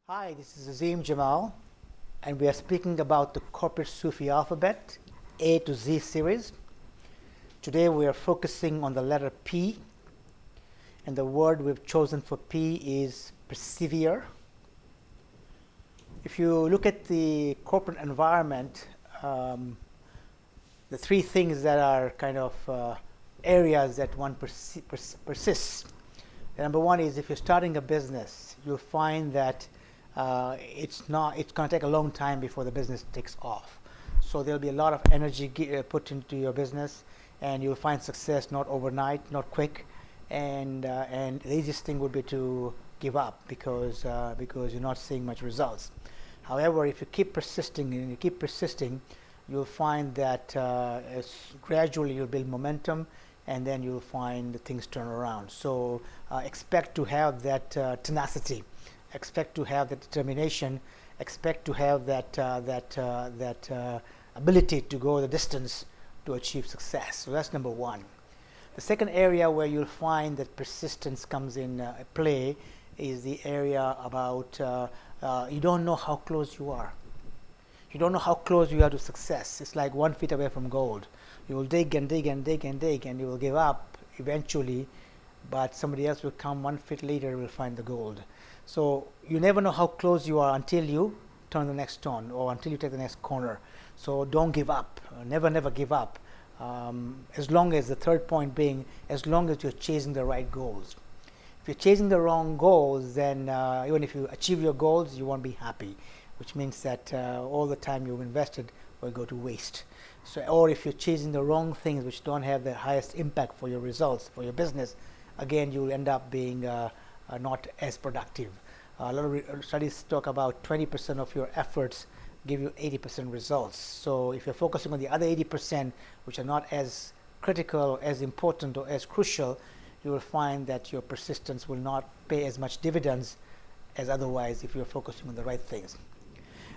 Hi, this is Azim Jamal, and we are speaking about the corporate Sufi alphabet, A to Z series. Today we are focusing on the letter P, and the word we've chosen for P is persevere. If you look at the corporate environment, the three things that are kind of areas that one persists. Number one is if you're starting a business, you'll find that it's going to take a long time before the business takes off. So there'll be a lot of energy put into your business, and you'll find success not overnight, not quick, and the easiest thing would be to give up because you're not seeing much results. However, if you keep persisting and you keep persisting, you'll find that gradually you'll build momentum, and then you'll find things turn around. So expect to have that tenacity. Expect to have that determination, expect to have that ability to go the distance to achieve success. So that's number one. The second area where you'll find that persistence comes in play is the area about you don't know how close you are. You don't know how close you are to success. It's like 1 foot away from gold. You will dig and dig and dig and dig, and you will give up eventually, but somebody else will come 1 foot later and will find the gold. So you never know how close you are until you turn the next stone or until you take the next corner. So don't give up. Never give up. As long as the third point being, as long as you're chasing the right goals. If you're chasing the wrong goals, then even if you achieve your goals, you won't be happy, which means that all the time you've invested will go to waste. So, or if you're chasing the wrong things which don't have the highest impact for your results, for your business, again, you'll end up being not as productive. A lot of studies talk about 20% of your efforts give you 80% results. So if you're focusing on the other 80%, which are not as critical, as important, or as crucial, you will find that your persistence will not pay as much dividends as otherwise if you're focusing on the right things.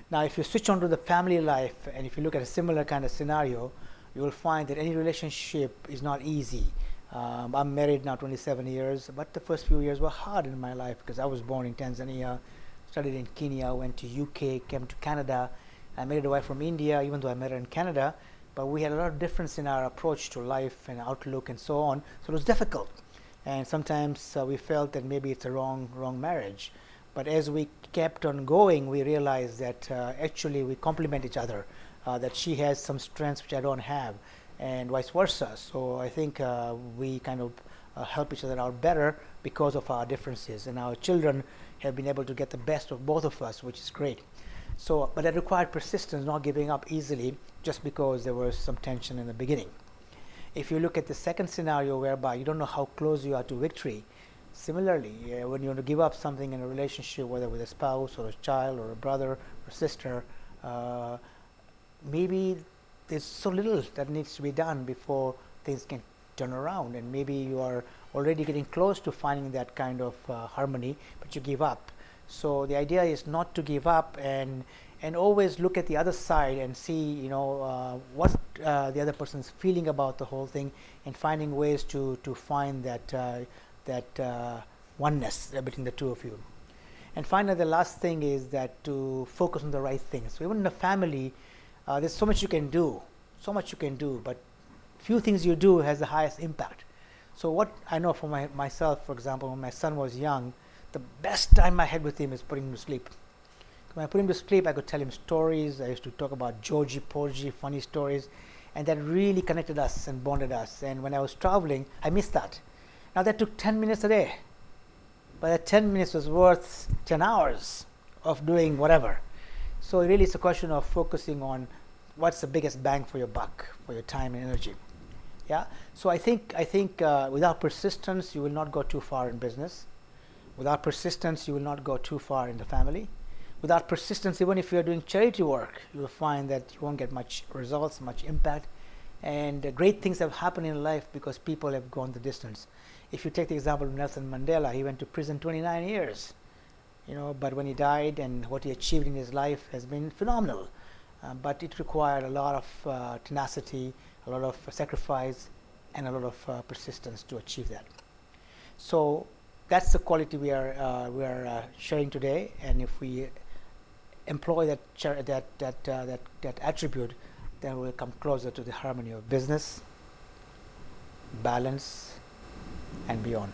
Now, if you switch on to the family life, and if you look at a similar kind of scenario, you will find that any relationship is not easy. I'm married now 27 years, but the first few years were hard in my life because I was born in Tanzania, studied in Kenya, went to UK, came to Canada. I married a wife from India, even though I met her in Canada, but we had a lot of difference in our approach to life and outlook and so on, so it was difficult. And sometimes we felt that maybe it's a wrong marriage. But as we kept on going, we realized that actually we complement each other, that she has some strengths which I don't have, and vice versa. So I think we kind of help each other out better because of our differences, and our children have been able to get the best of both of us, which is great. So, but that required persistence, not giving up easily just because there was some tension in the beginning. If you look at the second scenario whereby you don't know how close you are to victory, similarly, when you want to give up something in a relationship, whether with a spouse or a child or a brother or sister, maybe there's so little that needs to be done before things can turn around, and maybe you are already getting close to finding that kind of harmony, but you give up. So the idea is not to give up, and always look at the other side and see what the other person's feeling about the whole thing, and finding ways to find that oneness between the two of you. And finally, the last thing is that to focus on the right things. So even in a family, there's so much you can do, but few things you do has the highest impact. So what I know for myself, for example, when my son was young, the best time I had with him is putting him to sleep. When I put him to sleep, I could tell him stories. I used to talk about Georgie, Porgy, funny stories, and that really connected us and bonded us. And when I was traveling, I missed that. Now that took 10 minutes a day, but that 10 minutes was worth 10 hours of doing whatever. So really it's a question of focusing on what's the biggest bang for your buck, for your time and energy. Yeah. So I think without persistence, you will not go too far in business. Without persistence, you will not go too far in the family. Without persistence, even if you are doing charity work, you will find that you won't get much results, much impact. And great things have happened in life because people have gone the distance. If you take the example of Nelson Mandela, he went to prison 29 years. But when he died, and what he achieved in his life has been phenomenal. But it required a lot of tenacity, a lot of sacrifice, and a lot of persistence to achieve that. So that's the quality we are sharing today, and if we employ that attribute, then we'll come closer to the harmony of business, balance, and beyond.